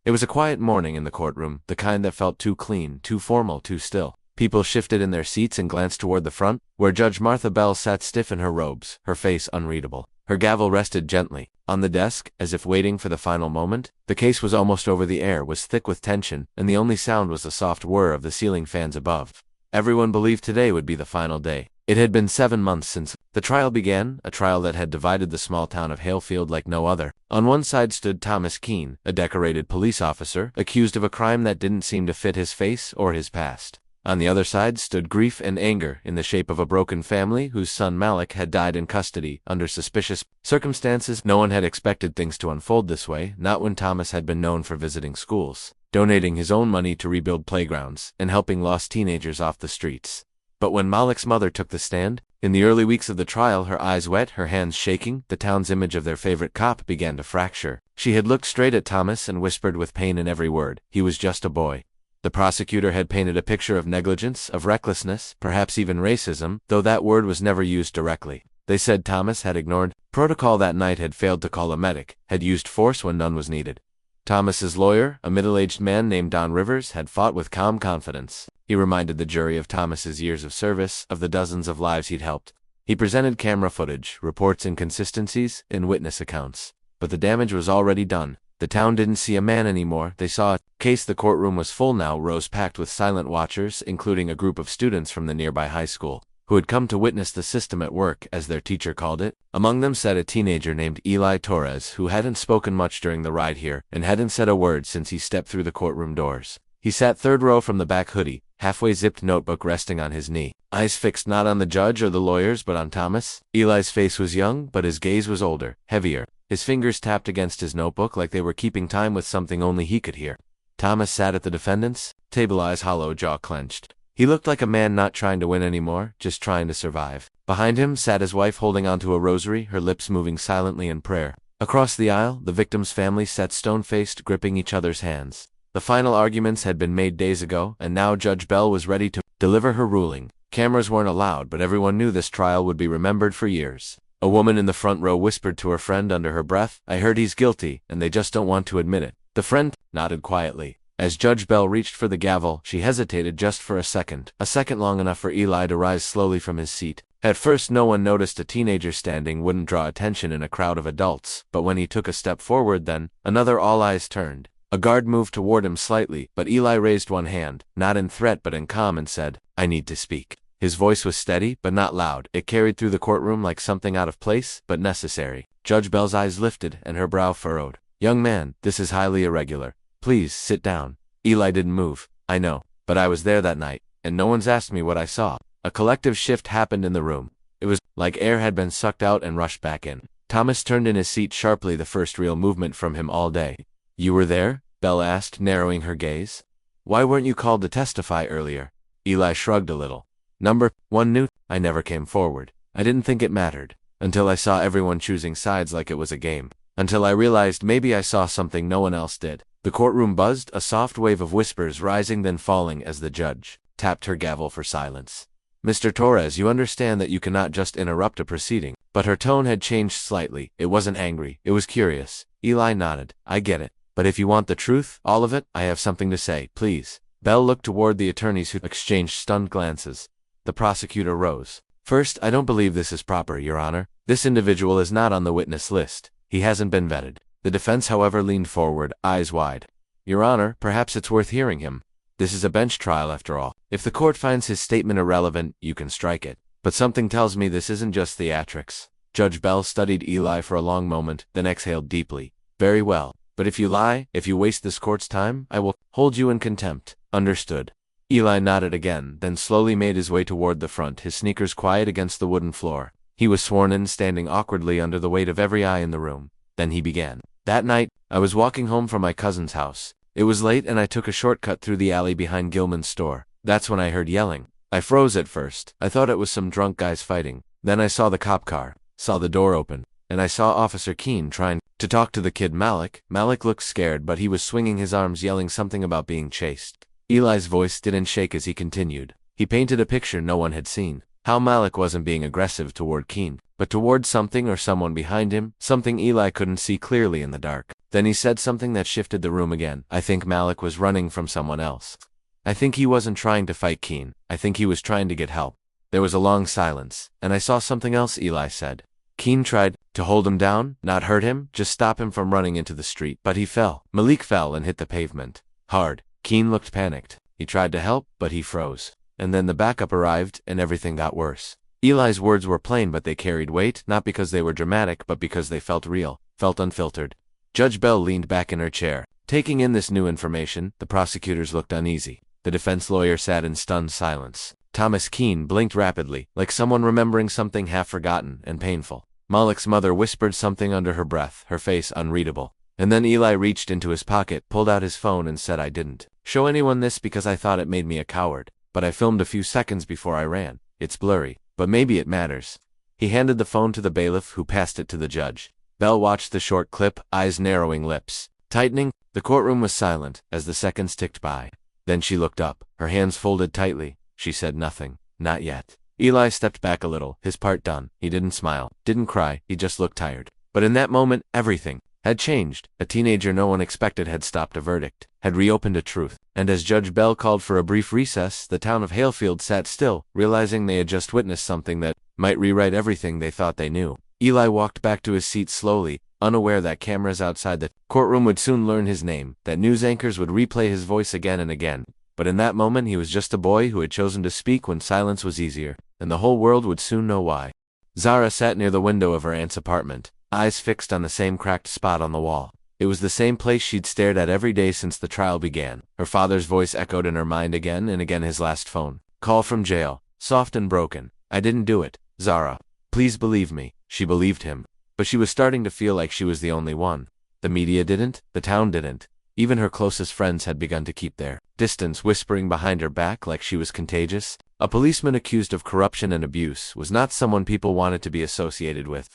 It was a quiet morning in the courtroom, the kind that felt too clean, too formal, too still. People shifted in their seats and glanced toward the front, where Judge Martha Bell sat stiff in her robes, her face unreadable. Her gavel rested gently on the desk, as if waiting for the final moment. The case was almost over. The air was thick with tension, and the only sound was the soft whir of the ceiling fans above. Everyone believed today would be the final day. It had been 7 months since the trial began, a trial that had divided the small town of Halefield like no other. On one side stood Thomas Keene, a decorated police officer, accused of a crime that didn't seem to fit his face or his past. On the other side stood grief and anger in the shape of a broken family whose son Malik had died in custody under suspicious circumstances. No one had expected things to unfold this way, not when Thomas had been known for visiting schools, donating his own money to rebuild playgrounds, and helping lost teenagers off the streets. But when Malik's mother took the stand, in the early weeks of the trial, her eyes wet, her hands shaking, the town's image of their favorite cop began to fracture. She had looked straight at Thomas and whispered with pain in every word, "He was just a boy." The prosecutor had painted a picture of negligence, of recklessness, perhaps even racism, though that word was never used directly. They said Thomas had ignored protocol that night, had failed to call a medic, had used force when none was needed. Thomas's lawyer, a middle-aged man named Don Rivers, had fought with calm confidence. He reminded the jury of Thomas's years of service, of the dozens of lives he'd helped. He presented camera footage, reports inconsistencies, and witness accounts. But the damage was already done. The town didn't see a man anymore, they saw a case. The courtroom was full now, rows packed with silent watchers, including a group of students from the nearby high school, who had come to witness the system at work, as their teacher called it. Among them sat a teenager named Eli Torres, who hadn't spoken much during the ride here, and hadn't said a word since he stepped through the courtroom doors. He sat third row from the back, hoodie, halfway zipped, notebook resting on his knee, eyes fixed not on the judge or the lawyers but on Thomas. Eli's face was young, but his gaze was older, heavier. His fingers tapped against his notebook like they were keeping time with something only he could hear. Thomas sat at the defendant's table, eyes hollow, jaw clenched. He looked like a man not trying to win anymore, just trying to survive. Behind him sat his wife, holding onto a rosary, her lips moving silently in prayer. Across the aisle, the victim's family sat stone-faced, gripping each other's hands. The final arguments had been made days ago, and now Judge Bell was ready to deliver her ruling. Cameras weren't allowed, but everyone knew this trial would be remembered for years. A woman in the front row whispered to her friend under her breath, "I heard he's guilty, and they just don't want to admit it." The friend nodded quietly. As Judge Bell reached for the gavel, she hesitated just for a second long enough for Eli to rise slowly from his seat. At first no one noticed. A teenager standing wouldn't draw attention in a crowd of adults, but when he took a step forward, then all eyes turned. A guard moved toward him slightly, but Eli raised one hand, not in threat but in calm, and said, "I need to speak." His voice was steady, but not loud. It carried through the courtroom like something out of place, but necessary. Judge Bell's eyes lifted, and her brow furrowed. "Young man, this is highly irregular. Please, sit down." Eli didn't move. "I know, but I was there that night, and no one's asked me what I saw." A collective shift happened in the room. It was like air had been sucked out and rushed back in. Thomas turned in his seat sharply, the first real movement from him all day. "You were there?" Bell asked, narrowing her gaze. "Why weren't you called to testify earlier?" Eli shrugged a little. "Number one knew. I never came forward. I didn't think it mattered. Until I saw everyone choosing sides like it was a game. Until I realized maybe I saw something no one else did." The courtroom buzzed, a soft wave of whispers rising then falling as the judge tapped her gavel for silence. "Mr. Torres, you understand that you cannot just interrupt a proceeding." But her tone had changed slightly. It wasn't angry, it was curious. Eli nodded. "I get it. But if you want the truth, all of it, I have something to say, please." Bell looked toward the attorneys, who exchanged stunned glances. The prosecutor rose. "First, I don't believe this is proper, Your Honor. This individual is not on the witness list. He hasn't been vetted." The defense, however, leaned forward, eyes wide. "Your Honor, perhaps it's worth hearing him. This is a bench trial after all. If the court finds his statement irrelevant, you can strike it. But something tells me this isn't just theatrics." Judge Bell studied Eli for a long moment, then exhaled deeply. "Very well. But if you lie, if you waste this court's time, I will hold you in contempt." "Understood." Eli nodded again, then slowly made his way toward the front, his sneakers quiet against the wooden floor. He was sworn in, standing awkwardly under the weight of every eye in the room. Then he began. "That night, I was walking home from my cousin's house. It was late and I took a shortcut through the alley behind Gilman's store. That's when I heard yelling. I froze at first. I thought it was some drunk guys fighting. Then I saw the cop car, saw the door open, and I saw Officer Keene trying to talk to the kid Malik. Malik looked scared, but he was swinging his arms, yelling something about being chased." Eli's voice didn't shake as he continued. He painted a picture no one had seen. How Malik wasn't being aggressive toward Keene, but towards something or someone behind him, something Eli couldn't see clearly in the dark. Then he said something that shifted the room again. I think Malik was running from someone else. I think he wasn't trying to fight Keen. I think he was trying to get help. There was a long silence, and I saw something else, Eli said. Keen tried to hold him down, not hurt him, just stop him from running into the street. But he fell. Malik fell and hit the pavement. Hard. Keen looked panicked. He tried to help, but he froze. And then the backup arrived, and everything got worse. Eli's words were plain, but they carried weight, not because they were dramatic, but because they felt real, felt unfiltered. Judge Bell leaned back in her chair. Taking in this new information, the prosecutors looked uneasy. The defense lawyer sat in stunned silence. Thomas Keen blinked rapidly, like someone remembering something half-forgotten and painful. Malik's mother whispered something under her breath, her face unreadable. And then Eli reached into his pocket, pulled out his phone and said, I didn't show anyone this because I thought it made me a coward. But I filmed a few seconds before I ran. It's blurry, but maybe it matters. He handed the phone to the bailiff, who passed it to the judge. Bell watched the short clip, eyes narrowing, lips tightening. The courtroom was silent as the seconds ticked by. Then she looked up, her hands folded tightly. She said nothing. Not yet. Eli stepped back a little, his part done. He didn't smile, didn't cry, he just looked tired. But in that moment, everything had changed. A teenager no one expected had stopped a verdict, had reopened a truth. And as Judge Bell called for a brief recess, the town of Halefield sat still, realizing they had just witnessed something that might rewrite everything they thought they knew. Eli walked back to his seat slowly, unaware that cameras outside the courtroom would soon learn his name, that news anchors would replay his voice again and again. But in that moment he was just a boy who had chosen to speak when silence was easier, and the whole world would soon know why. Zara sat near the window of her aunt's apartment, eyes fixed on the same cracked spot on the wall. It was the same place she'd stared at every day since the trial began. Her father's voice echoed in her mind again and again, his last phone call from jail, soft and broken. I didn't do it, Zara. Please believe me. She believed him. But she was starting to feel like she was the only one. The media didn't, the town didn't. Even her closest friends had begun to keep their distance, whispering behind her back like she was contagious. A policeman accused of corruption and abuse was not someone people wanted to be associated with.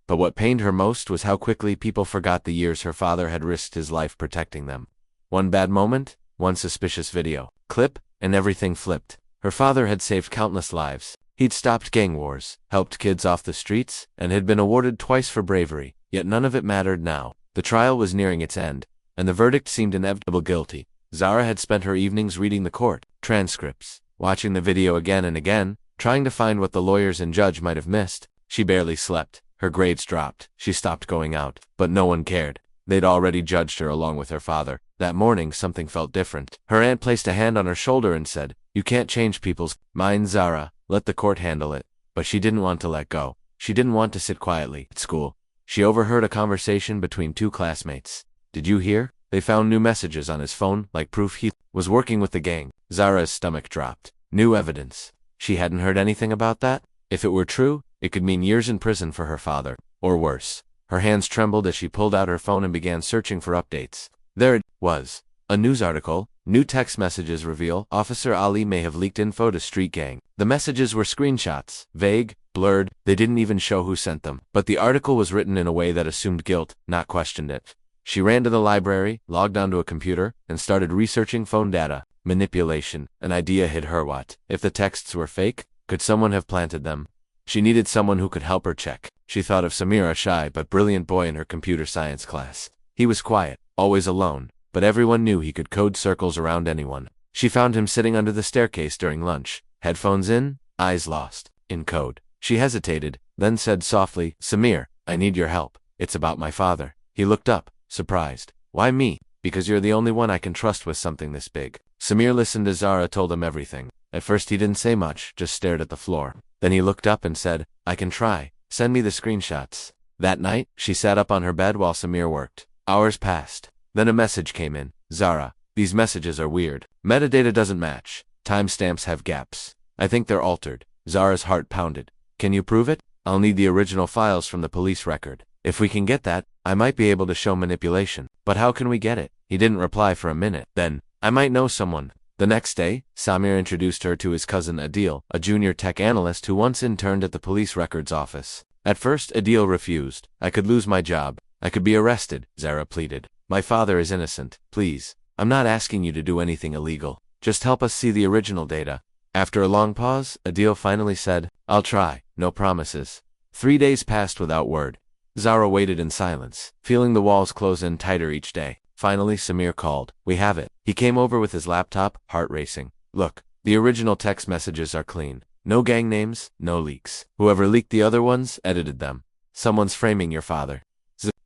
But what pained her most was how quickly people forgot the years her father had risked his life protecting them. One bad moment, one suspicious video clip, and everything flipped. Her father had saved countless lives. He'd stopped gang wars, helped kids off the streets, and had been awarded twice for bravery, yet none of it mattered now. The trial was nearing its end, and the verdict seemed inevitable: guilty. Zara had spent her evenings reading the court transcripts, watching the video again and again, trying to find what the lawyers and judge might have missed. She barely slept. Her grades dropped. She stopped going out, but no one cared. They'd already judged her along with her father. That morning, something felt different. Her aunt placed a hand on her shoulder and said, "You can't change people's minds, Zara. Let the court handle it." But she didn't want to let go. She didn't want to sit quietly. At school, she overheard a conversation between two classmates. "Did you hear? They found new messages on his phone, like proof he was working with the gang." Zara's stomach dropped. New evidence. She hadn't heard anything about that. If it were true, it could mean years in prison for her father, or worse. Her hands trembled as she pulled out her phone and began searching for updates. There it was. A news article. New text messages reveal Officer Ali may have leaked info to street gang. The messages were screenshots, vague, blurred. They didn't even show who sent them. But the article was written in a way that assumed guilt, not questioned it. She ran to the library, logged onto a computer, and started researching phone data. Manipulation. An idea hit her. What if the texts were fake? Could someone have planted them? She needed someone who could help her check. She thought of Samir, a shy but brilliant boy in her computer science class. He was quiet, always alone, but everyone knew he could code circles around anyone. She found him sitting under the staircase during lunch, headphones in, eyes lost in code. She hesitated, then said softly, "Samir, I need your help. It's about my father." He looked up, surprised. "Why me?" "Because you're the only one I can trust with something this big." Samir listened as Zara told him everything. At first he didn't say much, just stared at the floor. Then he looked up and said, "I can try. Send me the screenshots." That night, she sat up on her bed while Samir worked. Hours passed. Then a message came in. "Zara, these messages are weird. Metadata doesn't match. Timestamps have gaps. I think they're altered." Zara's heart pounded. "Can you prove it?" "I'll need the original files from the police record. If we can get that, I might be able to show manipulation." "But how can we get it?" He didn't reply for a minute. Then, "I might know someone." The next day, Samir introduced her to his cousin Adil, a junior tech analyst who once interned at the police records office. At first, Adil refused. "I could lose my job. I could be arrested," Zara pleaded. "My father is innocent. Please. I'm not asking you to do anything illegal. Just help us see the original data." After a long pause, Adil finally said, "I'll try. No promises." 3 days passed without word. Zara waited in silence, feeling the walls close in tighter each day. Finally, Samir called. We have it. He came over with his laptop, heart racing. Look, the original text messages are clean. No gang names, no leaks. Whoever leaked the other ones edited them. Someone's framing your father.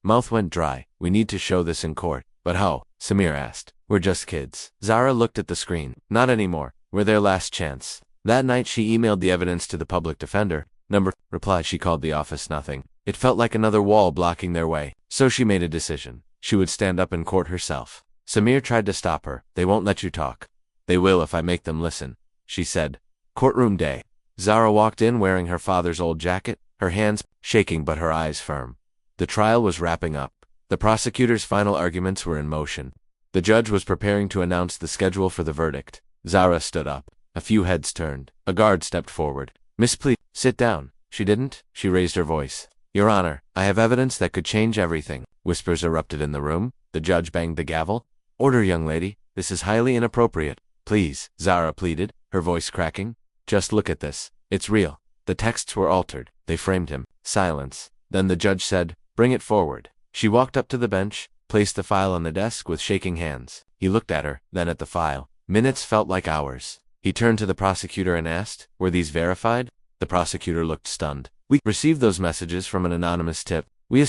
Mouth went dry. We need to show this in court. But how? Samir asked. We're just kids. Zara looked at the screen. Not anymore. We're their last chance. That night she emailed the evidence to the public defender. Reply. She called the office. Nothing. It felt like another wall blocking their way. So she made a decision. She would stand up in court herself. Samir tried to stop her. They won't let you talk. They will if I make them listen, she said. Courtroom day. Zara walked in wearing her father's old jacket, her hands shaking but her eyes firm. The trial was wrapping up. The prosecutor's final arguments were in motion. The judge was preparing to announce the schedule for the verdict. Zara stood up. A few heads turned. A guard stepped forward. Miss, please, sit down. She didn't. She raised her voice. Your Honor, I have evidence that could change everything. Whispers erupted in the room. The judge banged the gavel. Order, young lady. This is highly inappropriate. Please, Zara pleaded, her voice cracking. Just look at this. It's real. The texts were altered. They framed him. Silence. Then the judge said, bring it forward. She walked up to the bench, placed the file on the desk with shaking hands. He looked at her, then at the file. Minutes felt like hours. He turned to the prosecutor and asked, were these verified? The prosecutor looked stunned. We received those messages from an anonymous tip. You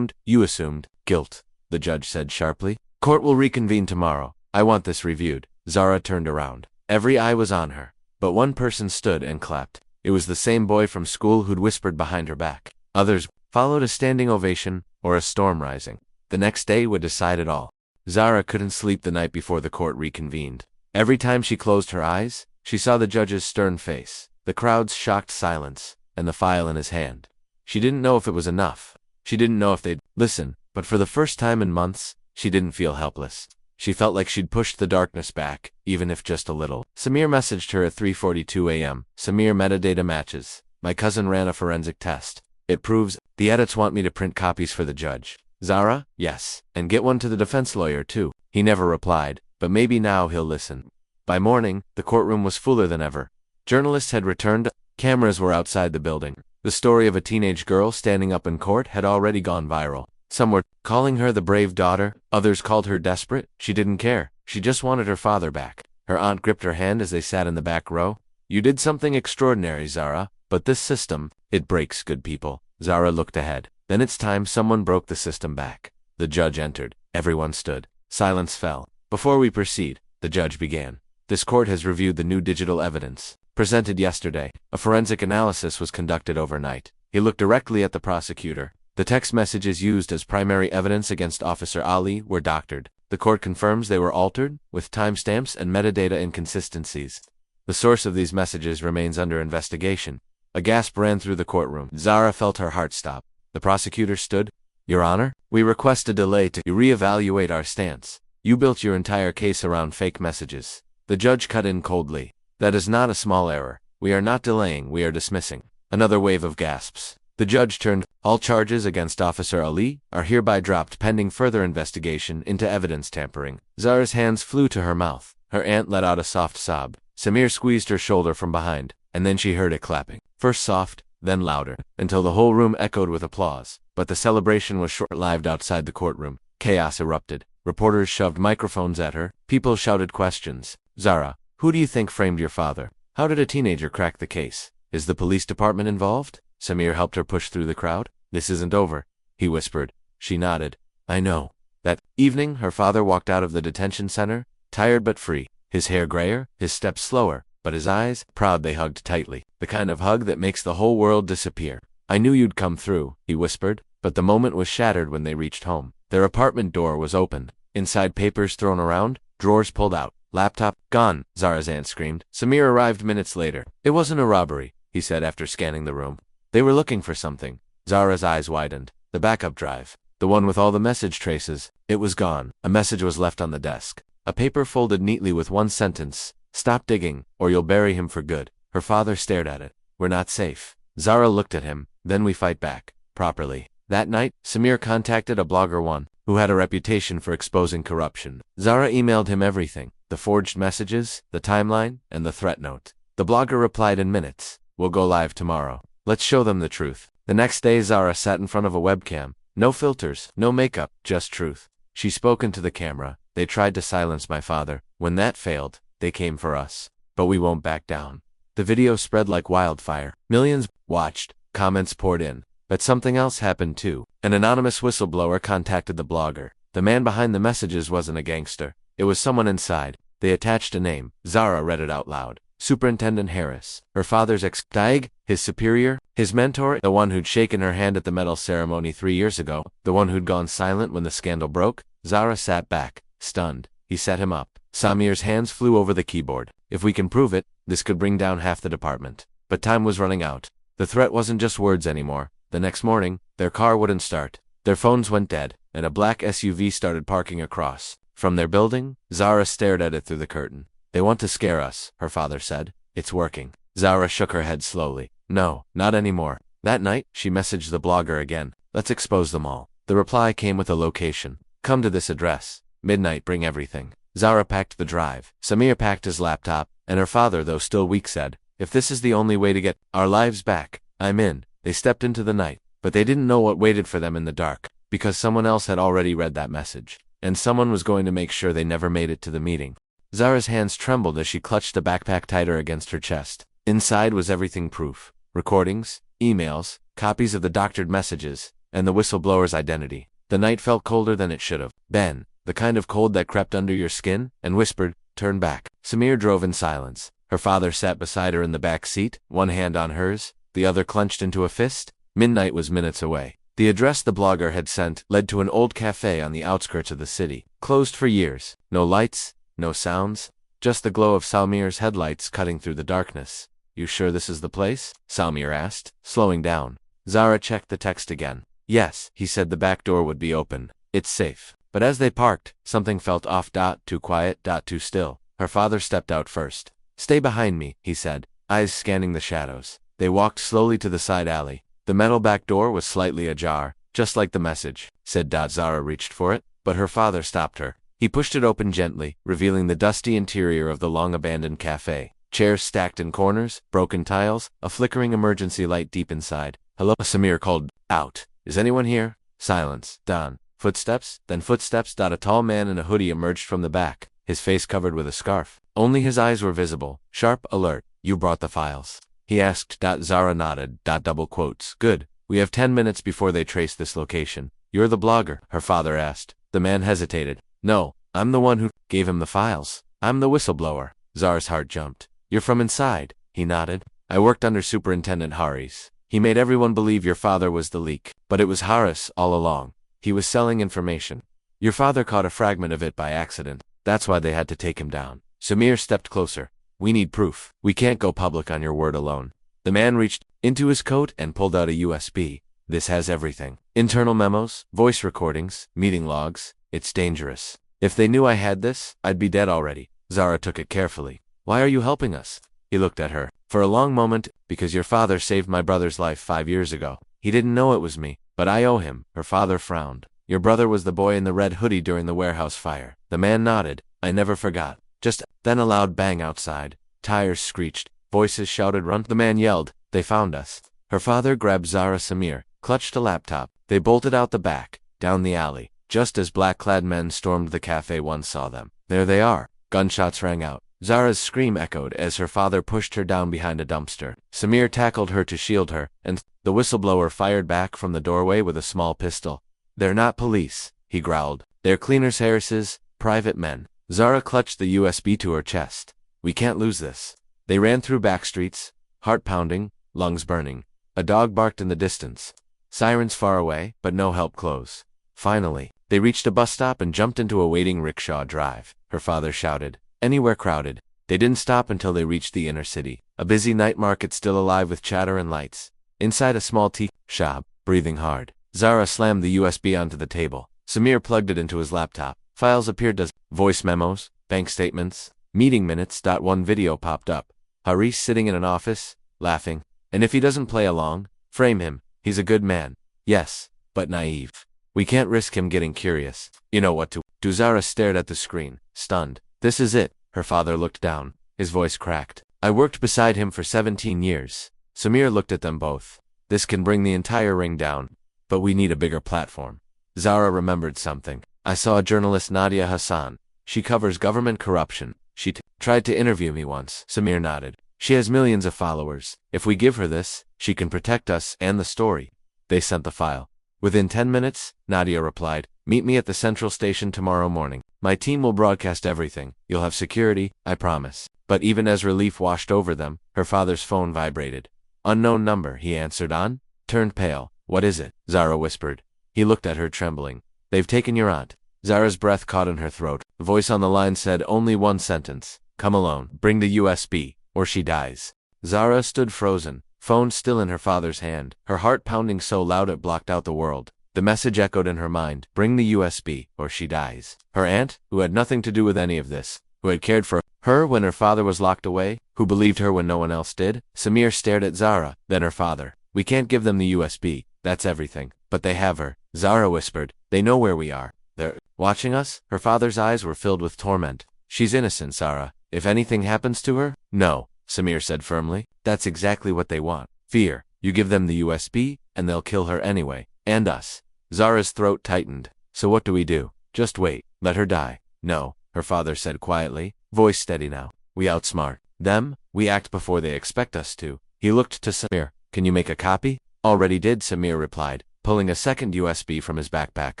assumed, guilt, the judge said sharply. Court will reconvene tomorrow. I want this reviewed. Zara turned around. Every eye was on her. But one person stood and clapped. It was the same boy from school who'd whispered behind her back. Others followed a standing ovation or a storm rising. The next day would decide it all. Zara couldn't sleep the night before the court reconvened. Every time she closed her eyes, she saw the judge's stern face, the crowd's shocked silence, and the file in his hand. She didn't know if it was enough. She didn't know if they'd listen, but for the first time in months, she didn't feel helpless. She felt like she'd pushed the darkness back, even if just a little. Samir messaged her at 3:42 a.m. Samir, metadata matches. My cousin ran a forensic test. It proves. The edits want me to print copies for the judge. Zara? Yes. And get one to the defense lawyer, too. He never replied, but maybe now he'll listen. By morning, the courtroom was fuller than ever. Journalists had returned. Cameras were outside the building. The story of a teenage girl standing up in court had already gone viral. Some were calling her the brave daughter, others called her desperate. She didn't care. She just wanted her father back. Her aunt gripped her hand as they sat in the back row. You did something extraordinary, Zara, but this system, it breaks good people. Zara looked ahead. Then it's time someone broke the system back. The judge entered. Everyone stood. Silence fell. Before we proceed, the judge began. This court has reviewed the new digital evidence presented yesterday. A forensic analysis was conducted overnight. He looked directly at the prosecutor. The text messages used as primary evidence against Officer Ali were doctored. The court confirms they were altered, with timestamps and metadata inconsistencies. The source of these messages remains under investigation. A gasp ran through the courtroom. Zara felt her heart stop. The prosecutor stood. Your Honor, we request a delay to reevaluate our stance. You built your entire case around fake messages. The judge cut in coldly. That is not a small error. We are not delaying, we are dismissing. Another wave of gasps. The judge turned. All charges against Officer Ali are hereby dropped pending further investigation into evidence tampering. Zara's hands flew to her mouth. Her aunt let out a soft sob. Samir squeezed her shoulder from behind, and then she heard it clapping. First soft, then louder, until the whole room echoed with applause. But the celebration was short-lived outside the courtroom. Chaos erupted. Reporters shoved microphones at her. People shouted questions. Zara, who do you think framed your father? How did a teenager crack the case? Is the police department involved? Samir helped her push through the crowd. This isn't over, he whispered. She nodded. I know. That evening, her father walked out of the detention center, tired but free. His hair grayer, his steps slower, but his eyes, proud, they hugged tightly. The kind of hug that makes the whole world disappear. I knew you'd come through, he whispered, but the moment was shattered when they reached home. Their apartment door was opened. Inside, papers thrown around, drawers pulled out. Laptop, gone, Zara's aunt screamed. Samir arrived minutes later. It wasn't a robbery, he said after scanning the room. They were looking for something. Zara's eyes widened. The backup drive. The one with all the message traces. It was gone. A message was left on the desk. A paper folded neatly with one sentence. Stop digging, or you'll bury him for good. Her father stared at it. We're not safe. Zara looked at him. Then we fight back. Properly. That night, Samir contacted a blogger one, who had a reputation for exposing corruption. Zara emailed him everything. The forged messages, the timeline, and the threat note. The blogger replied in minutes. We'll go live tomorrow. Let's show them the truth. The next day Zara sat in front of a webcam. No filters, no makeup, just truth. She spoke into the camera. They tried to silence my father. When that failed, they came for us. But we won't back down. The video spread like wildfire. Millions watched, comments poured in. But something else happened too. An anonymous whistleblower contacted the blogger. The man behind the messages wasn't a gangster. It was someone inside. They attached a name. Zara read it out loud. Superintendent Harris. Her father's ex-Daig, his superior, his mentor, the one who'd shaken her hand at the medal ceremony 3 years ago, the one who'd gone silent when the scandal broke. Zara sat back, stunned. He set him up. Samir's hands flew over the keyboard. If we can prove it, this could bring down half the department. But time was running out. The threat wasn't just words anymore. The next morning, their car wouldn't start. Their phones went dead, and a black SUV started parking across from their building. Zara stared at it through the curtain. They want to scare us, her father said. It's working. Zara shook her head slowly. No, not anymore. That night, she messaged the blogger again. Let's expose them all. The reply came with a location. Come to this address. Midnight, bring everything. Zara packed the drive. Samir packed his laptop, and her father, though still weak, said, if this is the only way to get our lives back, I'm in. They stepped into the night, but they didn't know what waited for them in the dark, because someone else had already read that message, and someone was going to make sure they never made it to the meeting. Zara's hands trembled as she clutched the backpack tighter against her chest. Inside was everything: proof, recordings, emails, copies of the doctored messages, and the whistleblower's identity. The night felt colder than it should have been, the kind of cold that crept under your skin and whispered, turn back. Samir drove in silence. Her father sat beside her in the back seat, one hand on hers, the other clenched into a fist. Midnight was minutes away. The address the blogger had sent led to an old cafe on the outskirts of the city, closed for years. No lights, no sounds, just the glow of Samir's headlights cutting through the darkness. You sure this is the place? Samir asked, slowing down. Zara checked the text again. Yes, he said the back door would be open. It's safe. But as they parked, something felt off. Too quiet. Too still. Her father stepped out first. Stay behind me, he said, eyes scanning the shadows. They walked slowly to the side alley. The metal back door was slightly ajar, just like the message said. Zara reached for it, but her father stopped her. He pushed it open gently, revealing the dusty interior of the long-abandoned cafe. Chairs stacked in corners, broken tiles, a flickering emergency light deep inside. Hello, Samir called out. Is anyone here? Silence. Don. Footsteps, then footsteps. A tall man in a hoodie emerged from the back, his face covered with a scarf. Only his eyes were visible, sharp, alert. You brought the files? He asked. Zara nodded. Double quotes. Good. We have 10 minutes before they trace this location. You're the blogger? Her father asked. The man hesitated. No, I'm the one who gave him the files. I'm the whistleblower. Zara's heart jumped. You're from inside? He nodded. I worked under Superintendent Harris. He made everyone believe your father was the leak, but it was Harris all along. He was selling information. Your father caught a fragment of it by accident. That's why they had to take him down. Samir stepped closer. We need proof. We can't go public on your word alone. The man reached into his coat and pulled out a USB. This has everything. Internal memos, voice recordings, meeting logs. It's dangerous. If they knew I had this, I'd be dead already. Zara took it carefully. Why are you helping us? He looked at her. For a long moment, because your father saved my brother's life 5 years ago. He didn't know it was me, but I owe him. Her father frowned. Your brother was the boy in the red hoodie during the warehouse fire. The man nodded. I never forgot. Just then a loud bang outside. Tires screeched. Voices shouted, run. The man yelled. They found us. Her father grabbed Zara. Samir clutched a laptop. They bolted out the back, down the alley. Just as black-clad men stormed the cafe, one saw them. There they are. Gunshots rang out. Zara's scream echoed as her father pushed her down behind a dumpster. Samir tackled her to shield her, and the whistleblower fired back from the doorway with a small pistol. They're not police, he growled. They're cleaners, Harris's private men. Zara clutched the USB to her chest. We can't lose this. They ran through back streets, heart pounding, lungs burning. A dog barked in the distance. Sirens far away, but no help close. Finally, they reached a bus stop and jumped into a waiting rickshaw drive. Her father shouted. Anywhere crowded. They didn't stop until they reached the inner city. A busy night market still alive with chatter and lights. Inside a small tea shop, breathing hard. Zara slammed the USB onto the table. Samir plugged it into his laptop. Files appeared as voice memos, bank statements, meeting minutes. One video popped up. Harris sitting in an office, laughing. And if he doesn't play along, frame him. He's a good man. Yes, but naive. We can't risk him getting curious. You know what to do. Zara stared at the screen, stunned. This is it. Her father looked down. His voice cracked. I worked beside him for 17 years. Samir looked at them both. This can bring the entire ring down. But we need a bigger platform. Zara remembered something. I saw a journalist, Nadia Hassan. She covers government corruption. She tried to interview me once. Samir nodded. She has millions of followers. If we give her this, she can protect us and the story. They sent the file. Within 10 minutes, Nadia replied, meet me at the central station tomorrow morning. My team will broadcast everything. You'll have security, I promise. But even as relief washed over them, her father's phone vibrated. Unknown number, he answered on. Turned pale. What is it? Zara whispered. He looked at her, trembling. They've taken your aunt. Zara's breath caught in her throat. The voice on the line said only one sentence. Come alone. Bring the USB, or she dies. Zara stood frozen, phone still in her father's hand, her heart pounding so loud it blocked out the world. The message echoed in her mind. Bring the USB, or she dies. Her aunt, who had nothing to do with any of this, who had cared for her when her father was locked away, who believed her when no one else did. Samir stared at Zara, then her father. We can't give them the USB. That's everything. But they have her. Zara whispered. They know where we are. They're watching us? Her father's eyes were filled with torment. She's innocent, Zara. If anything happens to her? No, Samir said firmly. That's exactly what they want. Fear. You give them the USB, and they'll kill her anyway. And us. Zara's throat tightened. So what do we do? Just wait. Let her die. No, her father said quietly, voice steady now. We outsmart them. We act before they expect us to. He looked to Samir. Can you make a copy? Already did, Samir replied, pulling a second USB from his backpack.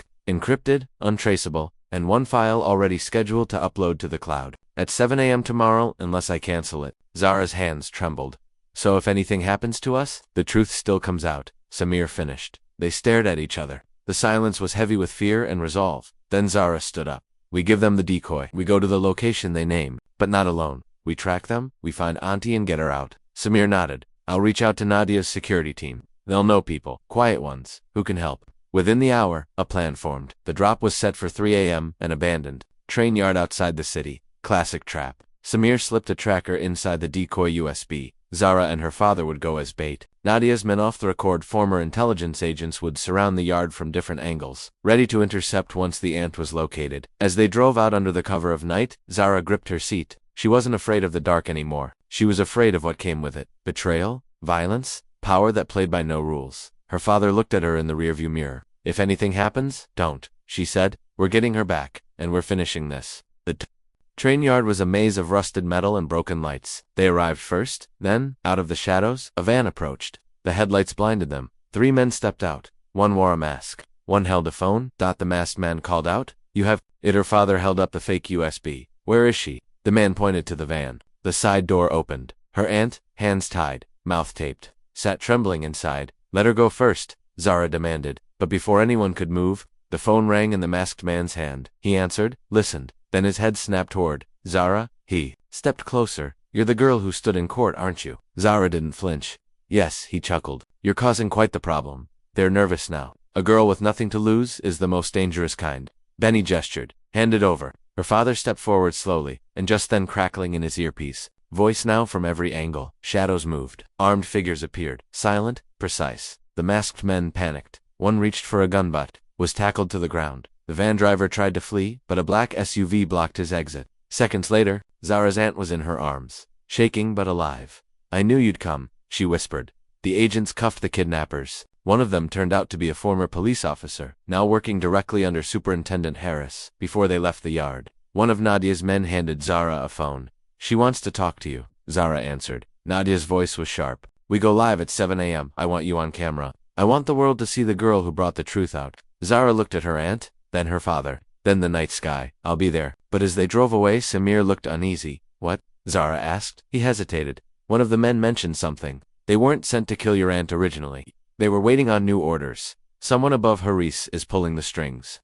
Encrypted, untraceable, and one file already scheduled to upload to the cloud. At 7 a.m. tomorrow, unless I cancel it. Zara's hands trembled. So if anything happens to us, the truth still comes out. Samir finished. They stared at each other. The silence was heavy with fear and resolve. Then Zara stood up. We give them the decoy. We go to the location they name, but not alone. We track them, we find Auntie and get her out. Samir nodded. I'll reach out to Nadia's security team. They'll know people, quiet ones, who can help. Within the hour, a plan formed. The drop was set for 3 a.m. and abandoned. Train yard outside the city. Classic trap. Samir slipped a tracker inside the decoy USB. Zara and her father would go as bait. Nadia's men off the record former intelligence agents would surround the yard from different angles, ready to intercept once the aunt was located. As they drove out under the cover of night, Zara gripped her seat. She wasn't afraid of the dark anymore. She was afraid of what came with it. Betrayal, violence, power that played by no rules. Her father looked at her in the rearview mirror. If anything happens, don't, she said. We're getting her back, and we're finishing this. The train yard was a maze of rusted metal and broken lights. They arrived first, then, out of the shadows, a van approached. The headlights blinded them. 3 men stepped out. One wore a mask. One held a phone. The masked man called out. You have it. Her father held up the fake USB. Where is she? The man pointed to the van. The side door opened. Her aunt, hands tied, mouth taped, sat trembling inside. Let her go first, Zara demanded. But before anyone could move, the phone rang in the masked man's hand. He answered, listened. Then his head snapped toward Zara. He stepped closer. You're the girl who stood in court, aren't you? Zara didn't flinch. Yes, he chuckled. You're causing quite the problem. They're nervous now. A girl with nothing to lose is the most dangerous kind. Benny gestured. Hand it over. Her father stepped forward slowly, and just then crackling in his earpiece. Voice now from every angle. Shadows moved. Armed figures appeared. Silent, precise. The masked men panicked. One reached for a gun but was tackled to the ground. The van driver tried to flee, but a black SUV blocked his exit. Seconds later, Zara's aunt was in her arms, shaking but alive. I knew you'd come, she whispered. The agents cuffed the kidnappers. One of them turned out to be a former police officer, now working directly under Superintendent Harris. Before they left the yard, one of Nadia's men handed Zara a phone. She wants to talk to you, Zara answered. Nadia's voice was sharp. We go live at 7 a.m. I want you on camera. I want the world to see the girl who brought the truth out. Zara looked at her aunt, then her father, then the night sky. I'll be there. But as they drove away, Samir looked uneasy. What? Zara asked. He hesitated. One of the men mentioned something. They weren't sent to kill your aunt originally. They were waiting on new orders. Someone above Haris is pulling the strings.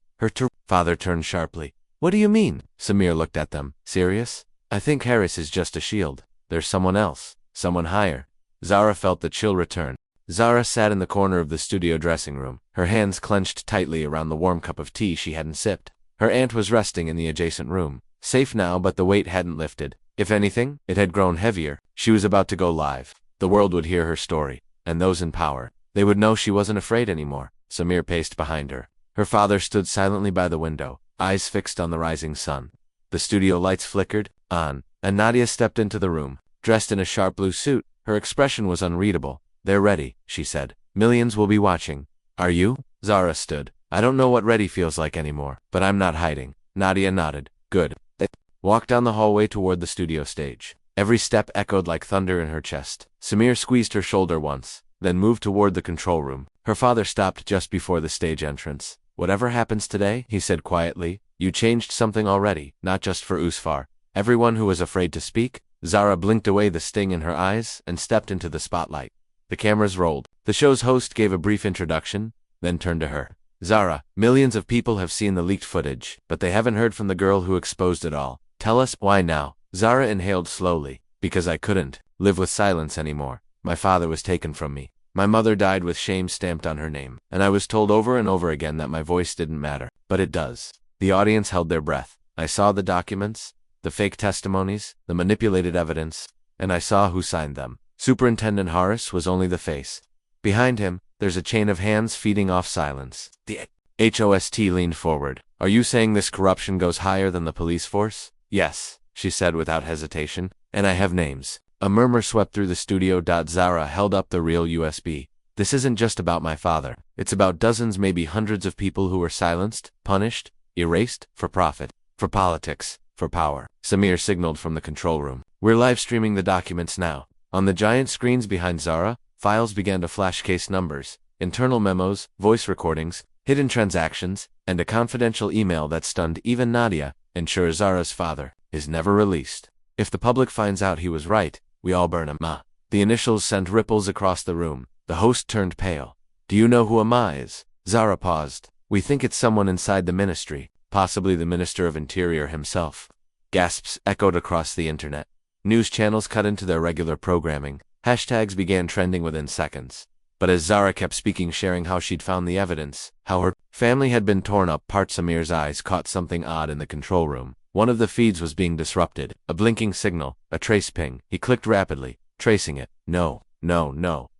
Father turned sharply. What do you mean? Samir looked at them. Serious? I think Harris is just a shield. There's someone else. Someone higher. Zara felt the chill return. Zara sat in the corner of the studio dressing room, her hands clenched tightly around the warm cup of tea she hadn't sipped. Her aunt was resting in the adjacent room. Safe now, but the weight hadn't lifted. If anything, it had grown heavier. She was about to go live. The world would hear her story, and those in power. They would know she wasn't afraid anymore. Samir paced behind her. Her father stood silently by the window, eyes fixed on the rising sun. The studio lights flickered on, and Nadia stepped into the room, dressed in a sharp blue suit. Her expression was unreadable. They're ready, she said. Millions will be watching. Are you? Zara stood. I don't know what ready feels like anymore, but I'm not hiding. Nadia nodded. Good. They walked down the hallway toward the studio stage. Every step echoed like thunder in her chest. Samir squeezed her shoulder once, then moved toward the control room. Her father stopped just before the stage entrance. Whatever happens today, he said quietly, you changed something already, not just for Usfar. Everyone who was afraid to speak. Zara blinked away the sting in her eyes and stepped into the spotlight. The cameras rolled. The show's host gave a brief introduction, then turned to her. Zara, millions of people have seen the leaked footage, but they haven't heard from the girl who exposed it all. Tell us, why now? Zara inhaled slowly. Because I couldn't live with silence anymore. My father was taken from me. My mother died with shame stamped on her name, and I was told over and over again that my voice didn't matter. But it does. The audience held their breath. I saw the documents, the fake testimonies, the manipulated evidence, and I saw who signed them. Superintendent Harris was only the face. Behind him, there's a chain of hands feeding off silence. The HOST leaned forward. Are you saying this corruption goes higher than the police force? Yes, she said without hesitation. And I have names. A murmur swept through the studio. Zara held up the real USB. This isn't just about my father. It's about dozens, maybe hundreds of people who were silenced, punished, erased, for profit, for politics, for power. Samir signaled from the control room. We're live streaming the documents now. On the giant screens behind Zara, files began to flash, case numbers, internal memos, voice recordings, hidden transactions, and a confidential email that stunned even Nadia, ensure Zara's father is never released. If the public finds out he was right, we all burn him. Ma. The initials sent ripples across the room. The host turned pale. Do you know who Ma is? Zara paused. We think it's someone inside the ministry, possibly the Minister of Interior himself. Gasps echoed across the internet. News channels cut into their regular programming. Hashtags began trending within seconds. But as Zara kept speaking, sharing how she'd found the evidence, how her family had been torn apart, Samir's eyes caught something odd in the control room. One of the feeds was being disrupted. A blinking signal, a trace ping. He clicked rapidly, tracing it. No.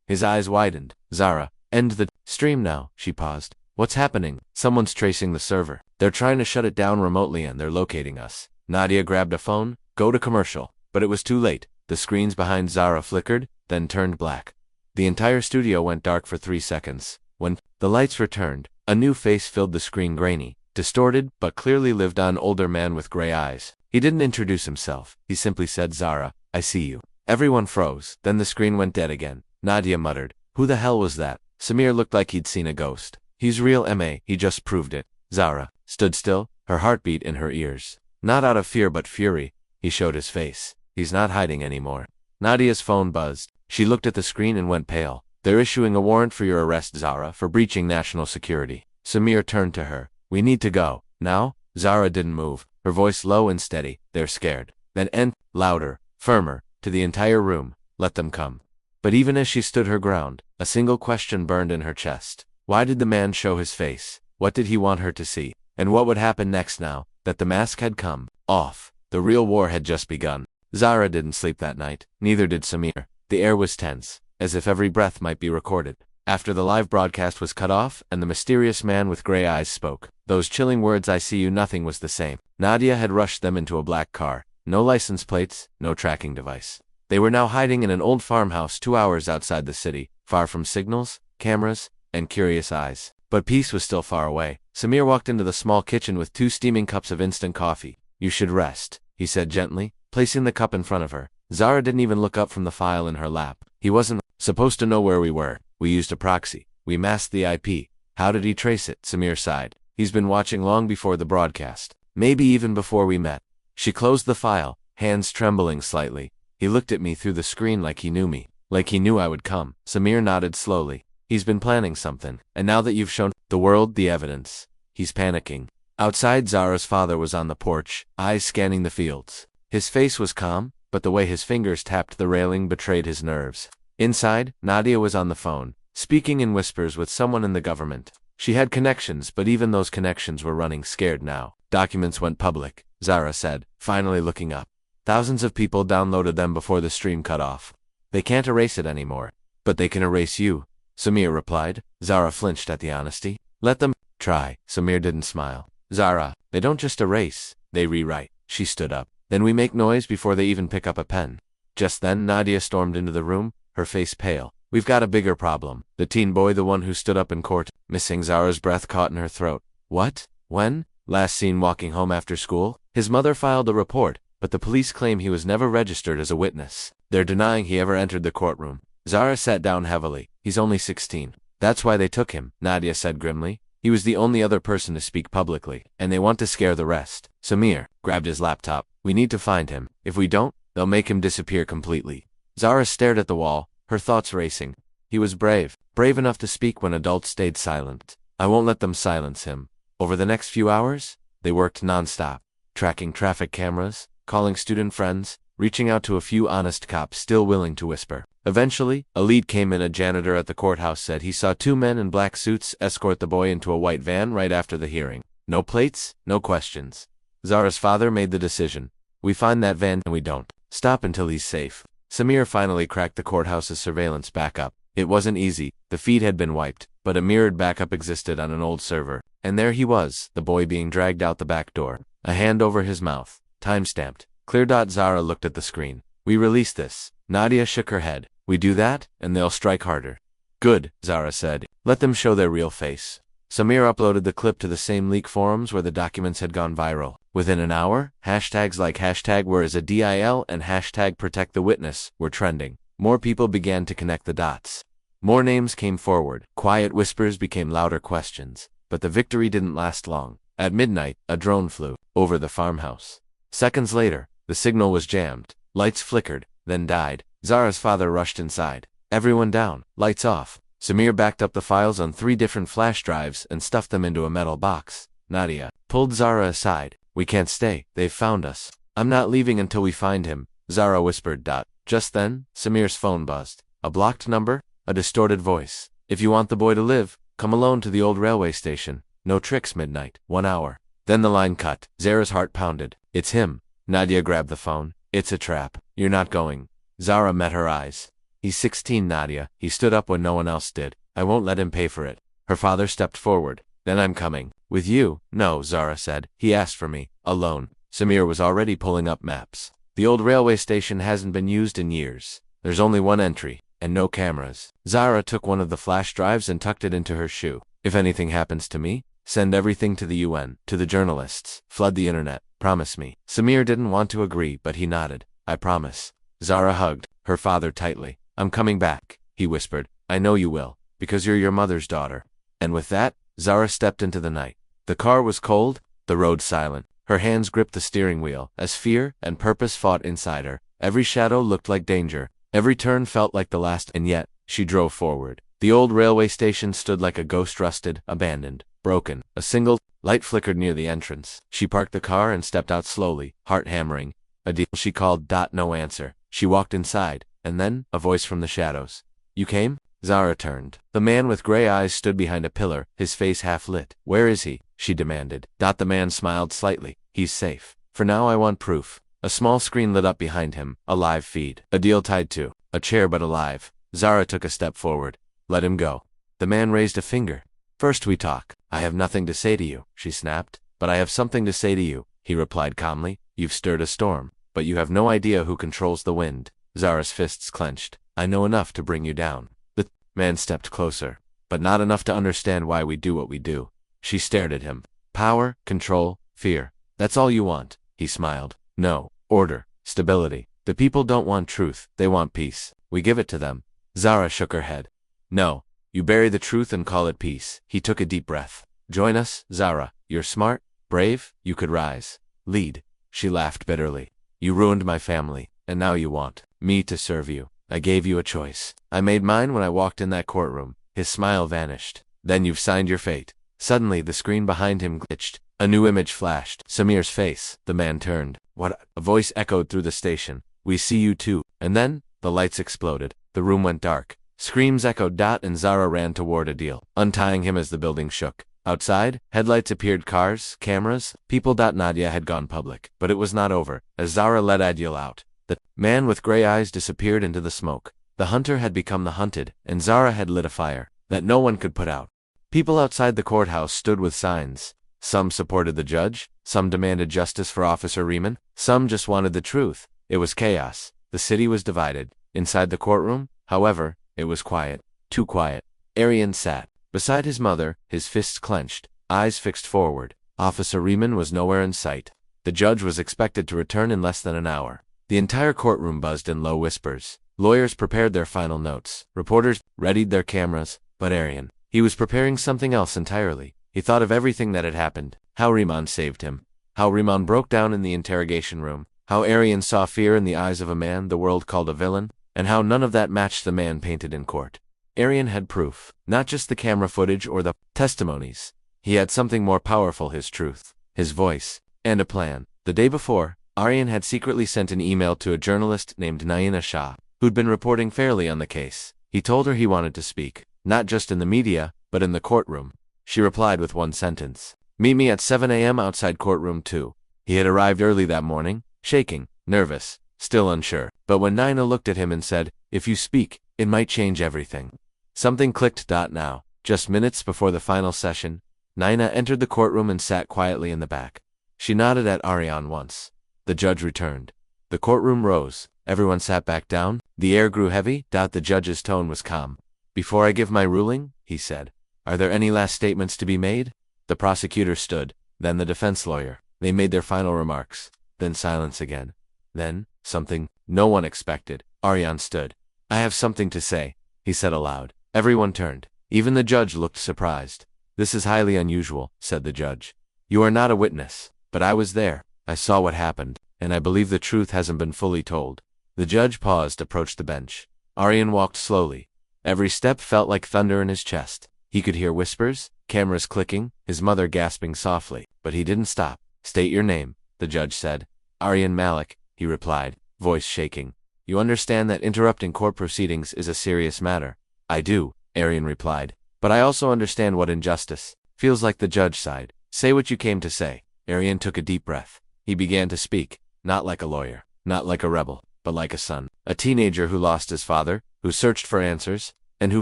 His eyes widened. Zara, end the stream now. She paused. What's happening? Someone's tracing the server. They're trying to shut it down remotely and they're locating us. Nadia grabbed a phone. Go to commercial. But it was too late. The screens behind Zara flickered, then turned black. The entire studio went dark for 3 seconds. When the lights returned, a new face filled the screen, grainy, distorted, but clearly lived on. Older man with gray eyes. He didn't introduce himself. He simply said, Zara, I see you. Everyone froze. Then the screen went dead again. Nadia muttered, who the hell was that? Samir looked like he'd seen a ghost. He's real, M.A. He just proved it. Zara stood still, her heartbeat in her ears. Not out of fear but fury. He showed his face. He's not hiding anymore. Nadia's phone buzzed. She looked at the screen and went pale. They're issuing a warrant for your arrest, Zara, for breaching national security. Samir turned to her. We need to go. Now? Zara didn't move, her voice low and steady. They're scared. Then louder, firmer, to the entire room. Let them come. But even as she stood her ground, a single question burned in her chest. Why did the man show his face? What did he want her to see? And what would happen next now that the mask had come off? The real war had just begun. Zara didn't sleep that night. Neither did Samir. The air was tense, as if every breath might be recorded. After the live broadcast was cut off and the mysterious man with gray eyes spoke, those chilling words, I see you, nothing was the same. Nadia had rushed them into a black car. No license plates, no tracking device. They were now hiding in an old farmhouse 2 hours outside the city, far from signals, cameras, and curious eyes. But peace was still far away. Samir walked into the small kitchen with 2 steaming cups of instant coffee. You should rest, he said gently, placing the cup in front of her. Zara didn't even look up from the file in her lap. He wasn't supposed to know where we were. We used a proxy. We masked the IP. How did he trace it? Samir sighed. He's been watching long before the broadcast. Maybe even before we met. She closed the file, hands trembling slightly. He looked at me through the screen like he knew me. Like he knew I would come. Samir nodded slowly. He's been planning something. And now that you've shown the world the evidence, he's panicking. Outside, Zara's father was on the porch, eyes scanning the fields. His face was calm, but the way his fingers tapped the railing betrayed his nerves. Inside, Nadia was on the phone, speaking in whispers with someone in the government. She had connections, but even those connections were running scared now. Documents went public, Zara said, finally looking up. Thousands of people downloaded them before the stream cut off. They can't erase it anymore. But they can erase you, Samir replied. Zara flinched at the honesty. Let them try. Samir didn't smile. Zara, they don't just erase, they rewrite. She stood up. Then we make noise before they even pick up a pen. Just then Nadia stormed into the room, her face pale. We've got a bigger problem. The teen boy, the one who stood up in court, missing. Zara's breath caught in her throat. What? When? Last seen walking home after school? His mother filed a report, but the police claim he was never registered as a witness. They're denying he ever entered the courtroom. Zara sat down heavily. He's only 16. That's why they took him, Nadia said grimly. He was the only other person to speak publicly, and they want to scare the rest. Samir grabbed his laptop. We need to find him. If we don't, they'll make him disappear completely. Zara stared at the wall, her thoughts racing. He was brave enough to speak when adults stayed silent. I won't let them silence him. Over the next few hours, they worked non-stop, tracking traffic cameras, calling student friends, reaching out to a few honest cops still willing to whisper. Eventually, a lead came in. A janitor at the courthouse said he saw 2 men in black suits escort the boy into a white van right after the hearing. No plates, no questions. Zara's father made the decision. We find that van and we don't stop until he's safe. Samir finally cracked the courthouse's surveillance backup. It wasn't easy. The feed had been wiped, but a mirrored backup existed on an old server. And there he was, the boy being dragged out the back door. A hand over his mouth. Time-stamped. Clear. Zara looked at the screen. We release this. Nadia shook her head. We do that, and they'll strike harder. Good, Zara said. Let them show their real face. Samir uploaded the clip to the same leak forums where the documents had gone viral. Within an hour, hashtags like #WhereIsADIL and #ProtectTheWitness were trending. More people began to connect the dots. More names came forward. Quiet whispers became louder questions. But the victory didn't last long. At midnight, a drone flew over the farmhouse. Seconds later, the signal was jammed. Lights flickered, then died. Zara's father rushed inside. Everyone down, lights off. Samir backed up the files on 3 different flash drives and stuffed them into a metal box. Nadia pulled Zara aside. We can't stay. They've found us. I'm not leaving until we find him, Zara whispered. Just then, Samir's phone buzzed. A blocked number, a distorted voice. If you want the boy to live, come alone to the old railway station. No tricks. Midnight. 1 hour. Then the line cut. Zara's heart pounded. It's him. Nadia grabbed the phone. It's a trap. You're not going. Zara met her eyes. He's 16, Nadia. He stood up when no one else did. I won't let him pay for it. Her father stepped forward. Then I'm coming. With you? No, Zara said. He asked for me. Alone. Samir was already pulling up maps. The old railway station hasn't been used in years. There's only one entry, and no cameras. Zara took one of the flash drives and tucked it into her shoe. If anything happens to me, send everything to the UN, to the journalists. Flood the internet. Promise me. Samir didn't want to agree, but he nodded. I promise. Zara hugged her father tightly. I'm coming back, he whispered. I know you will, because you're your mother's daughter. And with that, Zara stepped into the night. The car was cold, the road silent. Her hands gripped the steering wheel, as fear and purpose fought inside her. Every shadow looked like danger. Every turn felt like the last, and yet, she drove forward. The old railway station stood like a ghost, rusted, abandoned, broken. A single light flickered near the entrance. She parked the car and stepped out slowly, heart hammering. A deal, she called. No answer. She walked inside, and then, a voice from the shadows. You came? Zara turned. The man with gray eyes stood behind a pillar, his face half lit. Where is he? She demanded. The man smiled slightly. He's safe. For now I want proof. A small screen lit up behind him, a live feed. A deal tied to a chair but alive. Zara took a step forward. Let him go. The man raised a finger. First we talk. I have nothing to say to you, she snapped. But I have something to say to you, he replied calmly. You've stirred a storm, but you have no idea who controls the wind. Zara's fists clenched. I know enough to bring you down. The man stepped closer, but not enough to understand why we do what we do. She stared at him. Power, control, fear. That's all you want, he smiled. No, order, stability. The people don't want truth, they want peace. We give it to them. Zara shook her head. No, you bury the truth and call it peace. He took a deep breath. Join us, Zara. You're smart, brave, you could rise. Lead. She laughed bitterly. You ruined my family, and now you want me to serve you. I gave you a choice. I made mine when I walked in that courtroom. His smile vanished. Then you've signed your fate. Suddenly the screen behind him glitched. A new image flashed. Samir's face. The man turned. What? A voice echoed through the station. We see you too. And then, the lights exploded. The room went dark. Screams echoed. And Zara ran toward Adil, untying him as the building shook. Outside, headlights appeared, cars, cameras, people. Nadia had gone public. But it was not over. As Zara led Adil out, the man with gray eyes disappeared into the smoke. The hunter had become the hunted, and Zara had lit a fire that no one could put out. People outside the courthouse stood with signs. Some supported the judge, some demanded justice for Officer Riemann, some just wanted the truth. It was chaos. The city was divided. Inside the courtroom, however, It was quiet. Too quiet. Arian sat beside his mother, his fists clenched, eyes fixed forward. Officer Riemann was nowhere in sight. The judge was expected to return in less than an hour. The entire courtroom buzzed in low whispers. Lawyers prepared their final notes. Reporters readied their cameras. But Arian, he was preparing something else entirely. He thought of everything that had happened. How Riemann saved him. How Riemann broke down in the interrogation room. How Arian saw fear in the eyes of a man the world called a villain. And how none of that matched the man painted in court. Arian had proof. Not just the camera footage or the testimonies. He had something more powerful, his truth, his voice, and a plan. The day before, Arian had secretly sent an email to a journalist named Naina Shah, who'd been reporting fairly on the case. He told her he wanted to speak, not just in the media, but in the courtroom. She replied with one sentence. Meet me at 7 a.m. outside courtroom 2. He had arrived early that morning, shaking, nervous, still unsure. But when Naina looked at him and said, if you speak, it might change everything. Something clicked. Now, just minutes before the final session, Naina entered the courtroom and sat quietly in the back. She nodded at Arian once. The judge returned. The courtroom rose. Everyone sat back down. The air grew heavy. The judge's tone was calm. Before I give my ruling, he said, are there any last statements to be made? The prosecutor stood, then the defense lawyer. They made their final remarks. Then silence again. Then, something no one expected. Arian stood. I have something to say, he said aloud. Everyone turned. Even the judge looked surprised. This is highly unusual, said the judge. You are not a witness, but I was there. I saw what happened, and I believe the truth hasn't been fully told. The judge paused, approached the bench. Arian walked slowly. Every step felt like thunder in his chest. He could hear whispers, cameras clicking, his mother gasping softly, but he didn't stop. State your name, the judge said. Arian Malik, he replied, voice shaking. You understand that interrupting court proceedings is a serious matter. I do, Arian replied. But I also understand what injustice feels like. The judge sighed. Say what you came to say. Arian took a deep breath. He began to speak, not like a lawyer, not like a rebel, but like a son. A teenager who lost his father, who searched for answers, and who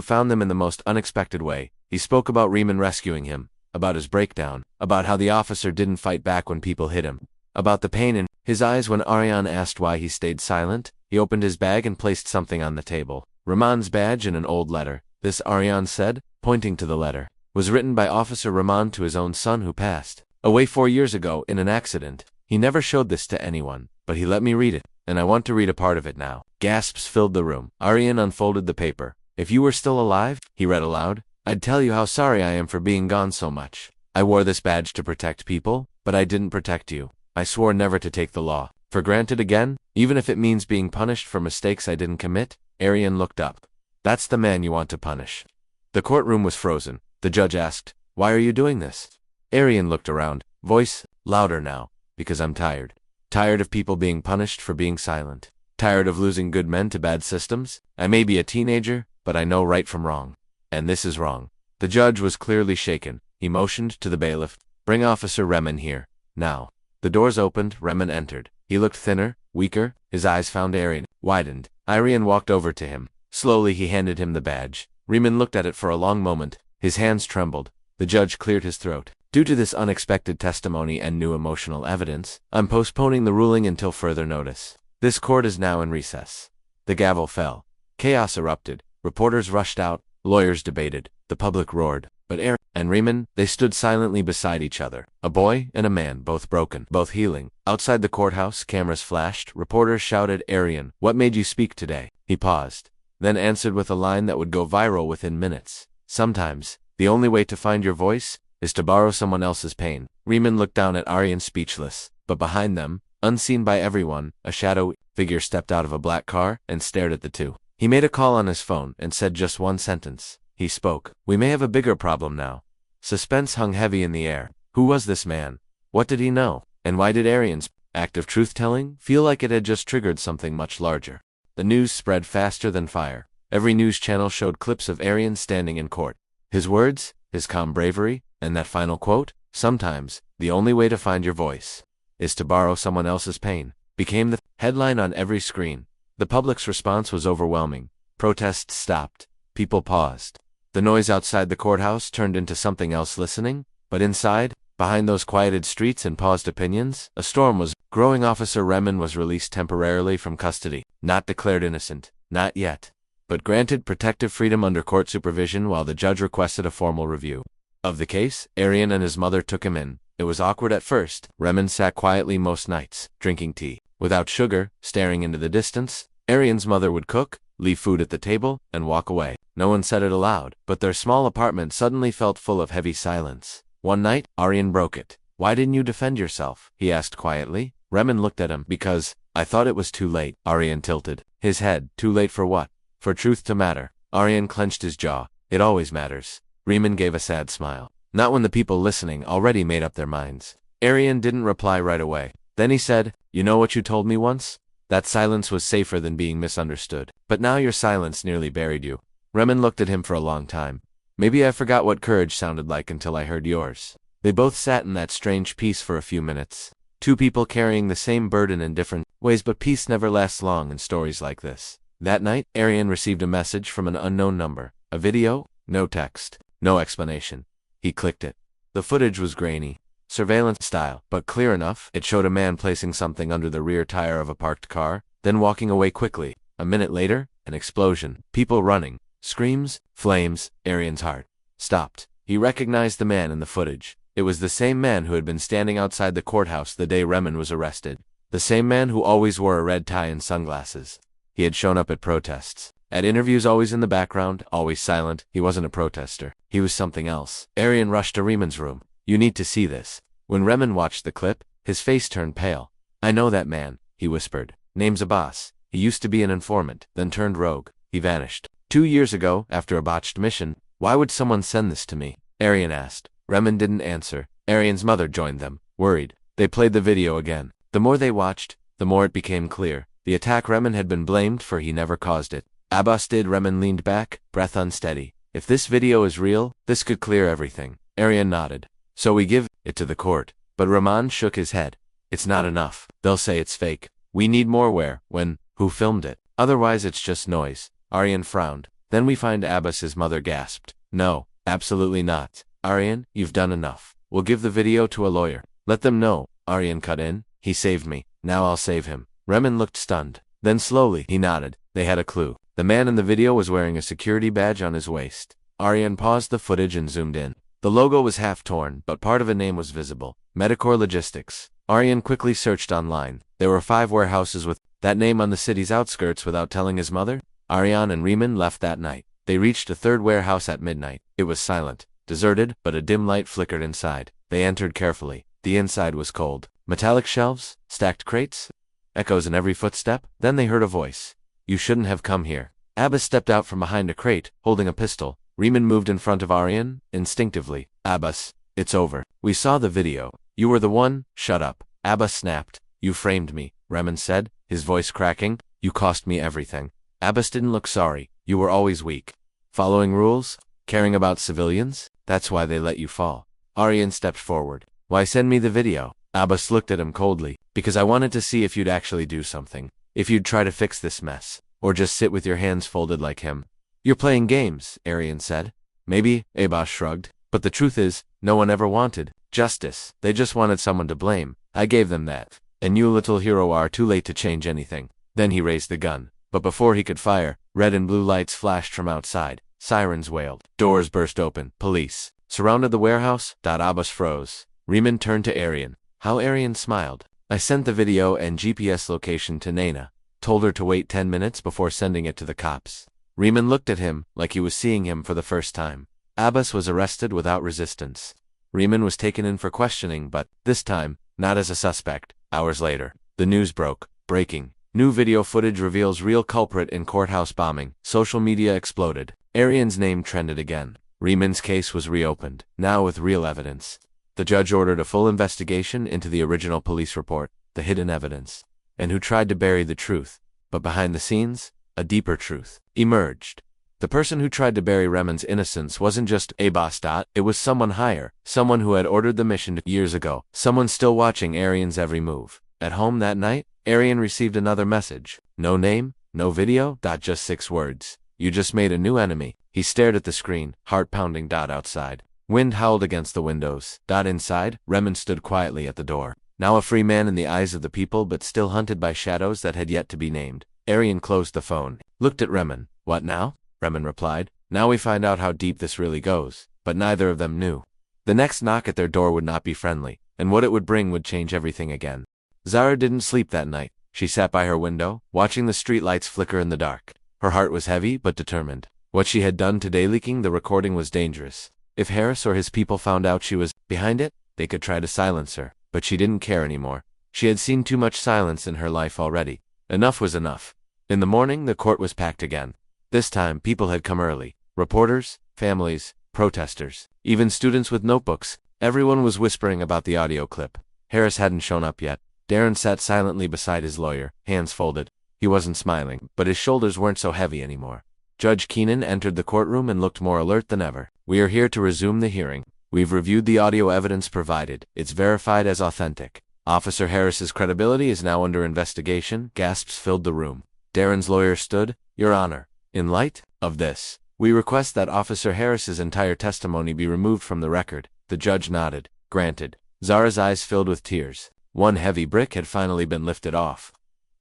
found them in the most unexpected way. He spoke about Riemann rescuing him, about his breakdown, about how the officer didn't fight back when people hit him, about the pain in his eyes when Arian asked why he stayed silent. He opened his bag and placed something on the table. Ramon's badge and an old letter. This, Arian said, pointing to the letter, was written by Officer Ramon to his own son who passed away 4 years ago in an accident. He never showed this to anyone, but he let me read it, and I want to read a part of it now. Gasps filled the room. Arian unfolded the paper. If you were still alive, he read aloud, I'd tell you how sorry I am for being gone so much. I wore this badge to protect people, but I didn't protect you. I swore never to take the law for granted again, even if it means being punished for mistakes I didn't commit. Arian looked up. That's the man you want to punish. The courtroom was frozen. The judge asked, why are you doing this? Arian looked around, voice louder now, because I'm tired. Tired of people being punished for being silent. Tired of losing good men to bad systems. I may be a teenager, but I know right from wrong. And this is wrong. The judge was clearly shaken. He motioned to the bailiff, bring Officer Riemann here, now. The doors opened, Riemann entered. He looked thinner, weaker, his eyes found Arian, widened. Arian walked over to him. Slowly he handed him the badge. Riemann looked at it for a long moment. His hands trembled. The judge cleared his throat. Due to this unexpected testimony and new emotional evidence, I'm postponing the ruling until further notice. This court is now in recess. The gavel fell. Chaos erupted. Reporters rushed out. Lawyers debated. The public roared. But Arian and Riemann, they stood silently beside each other. A boy and a man, both broken, both healing. Outside the courthouse, cameras flashed. Reporters shouted, Arian, what made you speak today? He paused, then answered with a line that would go viral within minutes. Sometimes, the only way to find your voice is to borrow someone else's pain. Riemann looked down at Arian speechless, but behind them, unseen by everyone, a shadowy figure stepped out of a black car and stared at the two. He made a call on his phone and said just one sentence. He spoke. We may have a bigger problem now. Suspense hung heavy in the air. Who was this man? What did he know? And why did Arian's act of truth-telling feel like it had just triggered something much larger? The news spread faster than fire. Every news channel showed clips of Arian standing in court. His words, his calm bravery, and that final quote, sometimes, the only way to find your voice is to borrow someone else's pain, became the headline on every screen. The public's response was overwhelming. Protests stopped. People paused. The noise outside the courthouse turned into something else listening, but inside, behind those quieted streets and paused opinions, a storm was growing. Officer Riemann was released temporarily from custody, not declared innocent, not yet. but granted protective freedom under court supervision while the judge requested a formal review of the case. Arian and his mother took him in. It was awkward at first. Remen sat quietly most nights, drinking tea without sugar, staring into the distance. Arian's mother would cook, leave food at the table, and walk away. No one said it aloud, but their small apartment suddenly felt full of heavy silence. One night, Arian broke it. "Why didn't you defend yourself?" he asked quietly. Remen looked at him. "Because I thought it was too late." Arian tilted his head. "Too late for what?" "For truth to matter." Arian clenched his jaw. "It always matters." Remen gave a sad smile. "Not when the people listening already made up their minds." Arian didn't reply right away. Then he said, "You know what you told me once? That silence was safer than being misunderstood. But now your silence nearly buried you." Remen looked at him for a long time. "Maybe I forgot what courage sounded like until I heard yours." They both sat in that strange peace for a few minutes. Two people carrying the same burden in different ways, but peace never lasts long in stories like this. That night, Arian received a message from an unknown number. A video? No text. No explanation. He clicked it. The footage was grainy, surveillance style, but clear enough. It showed a man placing something under the rear tire of a parked car, then walking away quickly. A minute later, an explosion. People running. Screams, flames. Arian's heart stopped. He recognized the man in the footage. It was the same man who had been standing outside the courthouse the day Remen was arrested. The same man who always wore a red tie and sunglasses. He had shown up at protests. At interviews, always in the background, always silent. He wasn't a protester. He was something else. Arian rushed to Remen's room. "You need to see this." When Remen watched the clip, his face turned pale. "I know that man," he whispered. "Name's Abbas. He used to be an informant, then turned rogue. He vanished 2 years ago, after a botched mission. Why would someone send this to me?" Arian asked. Remen didn't answer. Arian's mother joined them, worried. They played the video again. The more they watched, the more it became clear. The attack Remen had been blamed for, he never caused it. Abbas did. Remen leaned back, breath unsteady. "If this video is real, this could clear everything." Arian nodded. "So we give it to the court." But Rahman shook his head. "It's not enough. They'll say it's fake. We need more. Where, when, who filmed it? Otherwise it's just noise." Arian frowned. "Then we find Abbas," his mother gasped. "No, absolutely not. Arian, you've done enough. We'll give the video to a lawyer. Let them know." Arian cut in. "He saved me. Now I'll save him." Remen looked stunned. Then slowly, he nodded. They had a clue. The man in the video was wearing a security badge on his waist. Arian paused the footage and zoomed in. The logo was half torn, but part of a name was visible. Medicor Logistics. Arian quickly searched online. There were 5 warehouses with that name on the city's outskirts without telling his mother. Arian and Remen left that night. They reached a 3rd warehouse at midnight. It was silent, deserted, but a dim light flickered inside. They entered carefully. The inside was cold. Metallic shelves, stacked crates, echoes in every footstep. Then they heard a voice. "You shouldn't have come here." Abbas stepped out from behind a crate, holding a pistol. Remen moved in front of Arian, instinctively. "Abbas, it's over. We saw the video. You were the one." "Shut up." Abbas snapped. "You framed me," Remen said, his voice cracking. "You cost me everything." Abbas didn't look sorry. "You were always weak. Following rules, caring about civilians. That's why they let you fall." Arian stepped forward. "Why send me the video?" Abbas looked at him coldly. "Because I wanted to see if you'd actually do something. If you'd try to fix this mess. Or just sit with your hands folded like him." "You're playing games," Arian said. "Maybe," Abbas shrugged. "But the truth is, no one ever wanted justice. They just wanted someone to blame. I gave them that. And you, little hero, are too late to change anything." Then he raised the gun. But before he could fire, red and blue lights flashed from outside. Sirens wailed. Doors burst open. Police surrounded the warehouse. Abbas froze. Remen turned to Arian. How Arian smiled. "I sent the video and GPS location to Naina. Told her to wait 10 minutes before sending it to the cops." Remen looked at him like he was seeing him for the first time. Abbas was arrested without resistance. Remen was taken in for questioning, but, this time, not as a suspect. Hours later, the news broke. Breaking. New video footage reveals real culprit in courthouse bombing. Social media exploded. Arian's name trended again. Remen's case was reopened, now with real evidence. The judge ordered a full investigation into the original police report, the hidden evidence, and who tried to bury the truth. But behind the scenes, a deeper truth emerged. The person who tried to bury Remen's innocence wasn't just Abbas. It was someone higher, someone who had ordered the mission years ago, someone still watching Arian's every move. At home that night, Arian received another message. No name, no video. Just 6 words. "You just made a new enemy." He stared at the screen, heart pounding. Outside, wind howled against the windows. Inside, Remen stood quietly at the door. Now a free man in the eyes of the people, but still hunted by shadows that had yet to be named. Arian closed the phone, looked at Remen. What now? Remen replied. Now we find out how deep this really goes. But neither of them knew. The next knock at their door would not be friendly, and what it would bring would change everything again. Zara didn't sleep that night. She sat by her window, watching the street lights flicker in the dark. Her heart was heavy but determined. What she had done today, leaking the recording, was dangerous. If Harris or his people found out she was behind it, they could try to silence her. But she didn't care anymore. She had seen too much silence in her life already. Enough was enough. In the morning, the court was packed again. This time, people had come early. Reporters, families, protesters, even students with notebooks. Everyone was whispering about the audio clip. Harris hadn't shown up yet. Darren sat silently beside his lawyer, hands folded. He wasn't smiling, but his shoulders weren't so heavy anymore. Judge Keenan entered the courtroom and looked more alert than ever. We are here to resume the hearing. We've reviewed the audio evidence provided. It's verified as authentic. Officer Harris's credibility is now under investigation. Gasps filled the room. Darren's lawyer stood. Your Honor, in light of this, we request that Officer Harris's entire testimony be removed from the record. The judge nodded. Granted. Zara's eyes filled with tears. One heavy brick had finally been lifted off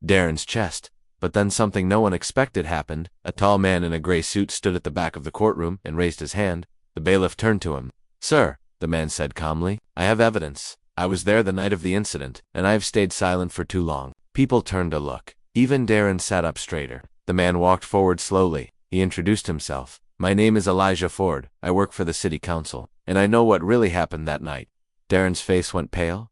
Darren's chest. But then something no one expected happened. A tall man in a gray suit stood at the back of the courtroom and raised his hand. The bailiff turned to him. Sir, the man said calmly, I have evidence. I was there the night of the incident, and I have stayed silent for too long. People turned to look. Even Darren sat up straighter. The man walked forward slowly. He introduced himself. My name is Elijah Ford. I work for the city council, and I know what really happened that night. Darren's face went pale.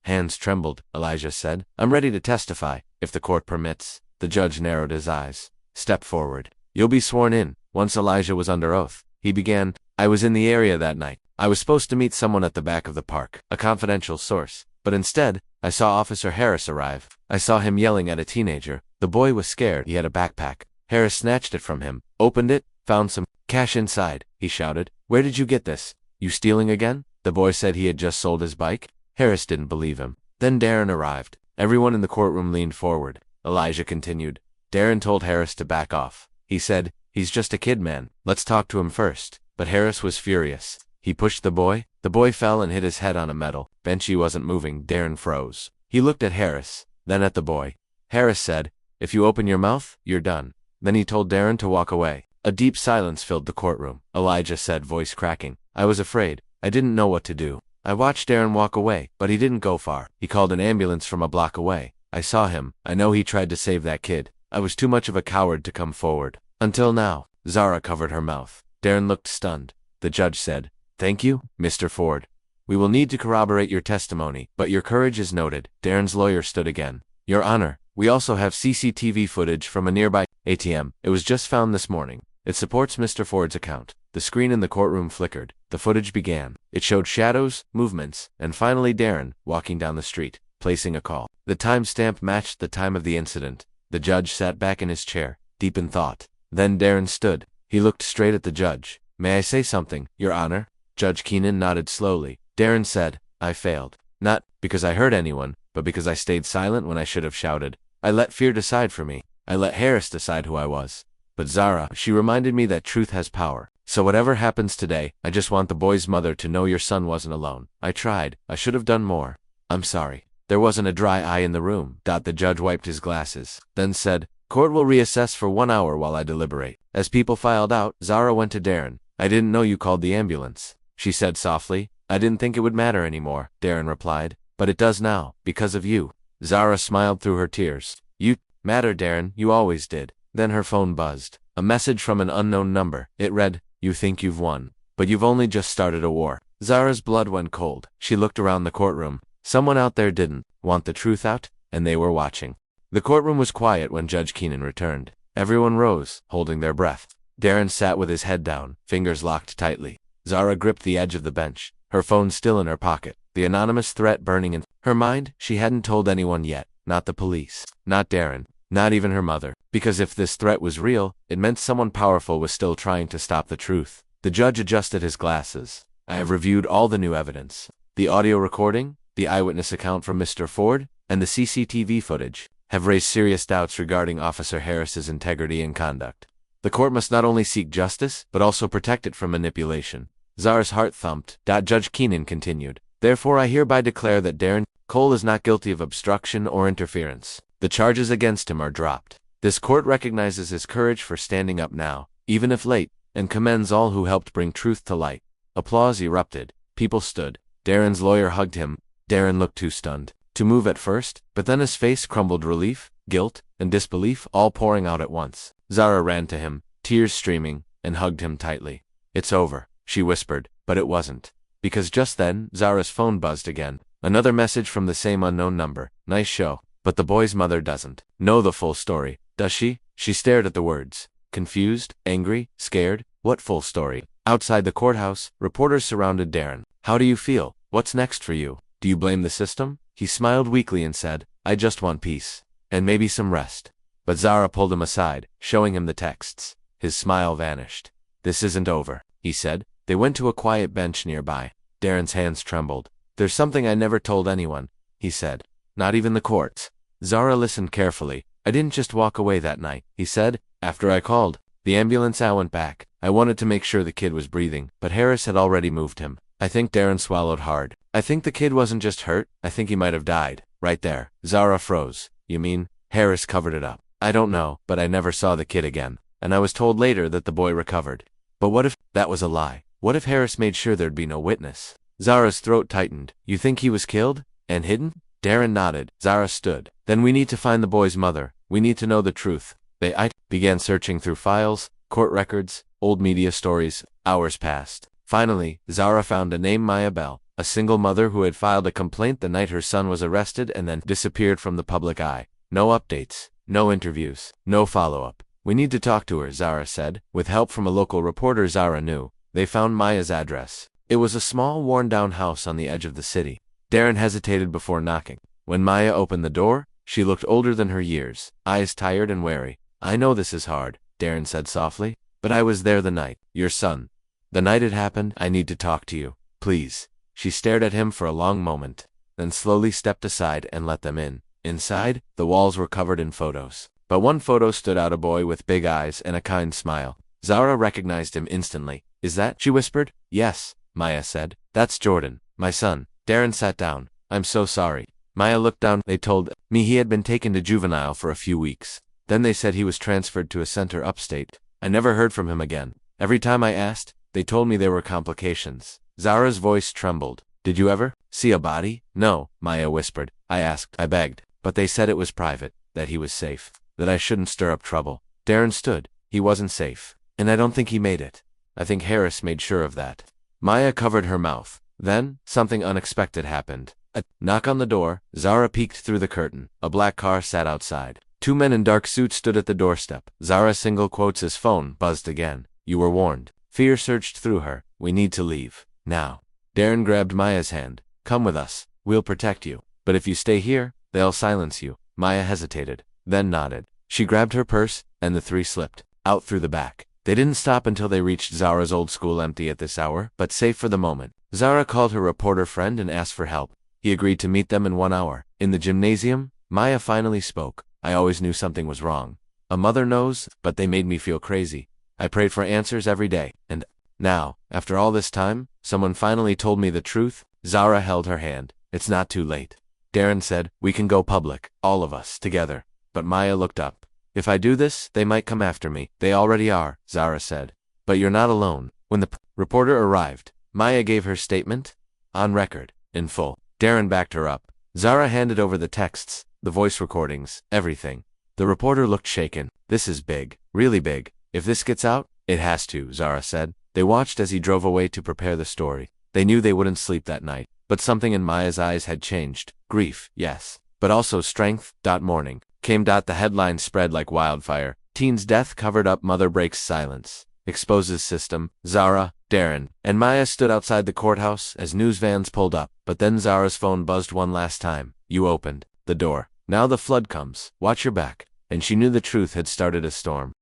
Hands trembled. Elijah said, I'm ready to testify, if the court permits. The judge narrowed his eyes. Step forward. You'll be sworn in. Once Elijah was under oath, he began, I was in the area that night. I was supposed to meet someone at the back of the park, a confidential source. But instead, I saw Officer Harris arrive. I saw him yelling at a teenager. The boy was scared. He had a backpack. Harris snatched it from him, opened it, found some cash inside. He shouted, Where did you get this? You stealing again? The boy said he had just sold his bike. Harris didn't believe him. Then Darren arrived. Everyone in the courtroom leaned forward. Elijah continued. Darren told Harris to back off. He said, He's just a kid, man. Let's talk to him first. But Harris was furious. He pushed the boy. The boy fell and hit his head on a metal bench. He wasn't moving. Darren froze. He looked at Harris, then at the boy. Harris said, If you open your mouth, you're done. Then he told Darren to walk away. A deep silence filled the courtroom. Elijah said, voice cracking, I was afraid. I didn't know what to do. I watched Darren walk away, but he didn't go far. He called an ambulance from a block away. I saw him. I know he tried to save that kid. I was too much of a coward to come forward. Until now. Zara covered her mouth. Darren looked stunned. The judge said, Thank you, Mr. Ford. We will need to corroborate your testimony, but your courage is noted. Darren's lawyer stood again. Your Honor, we also have CCTV footage from a nearby ATM. It was just found this morning. It supports Mr. Ford's account. The screen in the courtroom flickered. The footage began. It showed shadows, movements, and finally Darren, walking down the street, placing a call. The timestamp matched the time of the incident. The judge sat back in his chair, deep in thought. Then Darren stood. He looked straight at the judge. May I say something, Your Honor? Judge Keenan nodded slowly. Darren said, I failed. Not because I hurt anyone, but because I stayed silent when I should have shouted. I let fear decide for me. I let Harris decide who I was. But Zara, she reminded me that truth has power. So whatever happens today, I just want the boy's mother to know your son wasn't alone. I tried. I should have done more. I'm sorry. There wasn't a dry eye in the room. The judge wiped his glasses, then said, Court will reassess for 1 hour while I deliberate. As people filed out, Zara went to Darren. I didn't know you called the ambulance, she said softly. I didn't think it would matter anymore, Darren replied. But it does now, because of you. Zara smiled through her tears. You matter, Darren, you always did. Then her phone buzzed. A message from an unknown number. It read, You think you've won, but you've only just started a war. Zara's blood went cold. She looked around the courtroom. Someone out there didn't want the truth out, and they were watching. The courtroom was quiet when Judge Keenan returned. Everyone rose, holding their breath. Darren sat with his head down, fingers locked tightly. Zara gripped the edge of the bench, her phone still in her pocket, the anonymous threat burning in her mind. She hadn't told anyone yet, not the police, not Darren, not even her mother. Because if this threat was real, it meant someone powerful was still trying to stop the truth. The judge adjusted his glasses. I have reviewed all the new evidence. The audio recording, the eyewitness account from Mr. Ford, and the CCTV footage have raised serious doubts regarding Officer Harris's integrity and conduct. The court must not only seek justice, but also protect it from manipulation. Zara's heart thumped. Judge Keenan continued. Therefore I hereby declare that Darren Cole is not guilty of obstruction or interference. The charges against him are dropped. This court recognizes his courage for standing up now, even if late, and commends all who helped bring truth to light. Applause erupted. People stood. Darren's lawyer hugged him. Darren looked too stunned to move at first, but then his face crumbled, relief, guilt, and disbelief all pouring out at once. Zara ran to him, tears streaming, and hugged him tightly. "It's over," she whispered, but it wasn't. Because just then, Zara's phone buzzed again. Another message from the same unknown number. "Nice show. But the boy's mother doesn't know the full story, does she?" She stared at the words. Confused, angry, scared. What full story? Outside the courthouse, reporters surrounded Darren. "How do you feel? What's next for you? Do you blame the system?" He smiled weakly and said, "I just want peace. And maybe some rest." But Zara pulled him aside, showing him the texts. His smile vanished. "This isn't over," he said. They went to a quiet bench nearby. Darren's hands trembled. "There's something I never told anyone," he said. "Not even the courts." Zara listened carefully. "I didn't just walk away that night," he said. "After I called the ambulance, I went back. I wanted to make sure the kid was breathing, but Harris had already moved him." I think Darren swallowed hard. "I think the kid wasn't just hurt, I think he might have died." Right there, Zara froze. "You mean?" Harris covered it up. "I don't know, but I never saw the kid again. And I was told later that the boy recovered." "But what if that was a lie? What if Harris made sure there'd be no witness?" Zara's throat tightened. "You think he was killed? And hidden?" Darren nodded. Zara stood. "Then we need to find the boy's mother. We need to know the truth." They began searching through files, court records, old media stories. Hours passed. Finally, Zara found a name: Maya Bell, a single mother who had filed a complaint the night her son was arrested and then disappeared from the public eye. No updates, no interviews, no follow-up. "We need to talk to her," Zara said. With help from a local reporter Zara knew, they found Maya's address. It was a small, worn-down house on the edge of the city. Darren hesitated before knocking. When Maya opened the door, she looked older than her years, eyes tired and wary. "I know this is hard," Darren said softly, "but I was there the night. Your son. The night it happened. I need to talk to you. Please." She stared at him for a long moment, then slowly stepped aside and let them in. Inside, the walls were covered in photos. But one photo stood out: a boy with big eyes and a kind smile. Zara recognized him instantly. "Is that?" she whispered. "Yes," Maya said. "That's Jordan, my son." Darren sat down. "I'm so sorry." Maya looked down. "They told me he had been taken to juvenile for a few weeks. Then they said he was transferred to a center upstate. I never heard from him again. Every time I asked, they told me there were complications." Zara's voice trembled. "Did you ever see a body?" "No," Maya whispered. "I asked, I begged, but they said it was private, that he was safe, that I shouldn't stir up trouble." Darren stood. "He wasn't safe. And I don't think he made it. I think Harris made sure of that." Maya covered her mouth. Then, something unexpected happened. A knock on the door. Zara peeked through the curtain. A black car sat outside. Two men in dark suits stood at the doorstep. Zara's single quotes. His phone buzzed again. "You were warned." Fear surged through her. "We need to leave. Now." Darren grabbed Maya's hand. "Come with us. We'll protect you. But if you stay here, they'll silence you." Maya hesitated, then nodded. She grabbed her purse, and the three slipped out through the back. They didn't stop until they reached Zara's old school, empty at this hour, but safe for the moment. Zara called her reporter friend and asked for help. He agreed to meet them in 1 hour. In the gymnasium, Maya finally spoke. "I always knew something was wrong. A mother knows, but they made me feel crazy. I prayed for answers every day, and now, after all this time, someone finally told me the truth." Zara held her hand. "It's not too late." Darren said, "We can go public, all of us, together." But Maya looked up. "If I do this, they might come after me." "They already are," Zara said. "But you're not alone." When the reporter arrived, Maya gave her statement, on record, in full. Darren backed her up. Zara handed over the texts, the voice recordings, everything. The reporter looked shaken. "This is big, really big. If this gets out, it has to," Zara said. They watched as he drove away to prepare the story. They knew they wouldn't sleep that night. But something in Maya's eyes had changed. Grief, yes. But also strength. Morning came. The headline spread like wildfire. Teen's death covered up, mother breaks silence. Exposes system. Zara, Darren, and Maya stood outside the courthouse as news vans pulled up. But then Zara's phone buzzed one last time. "You opened the door. Now the flood comes. Watch your back." And she knew the truth had started a storm.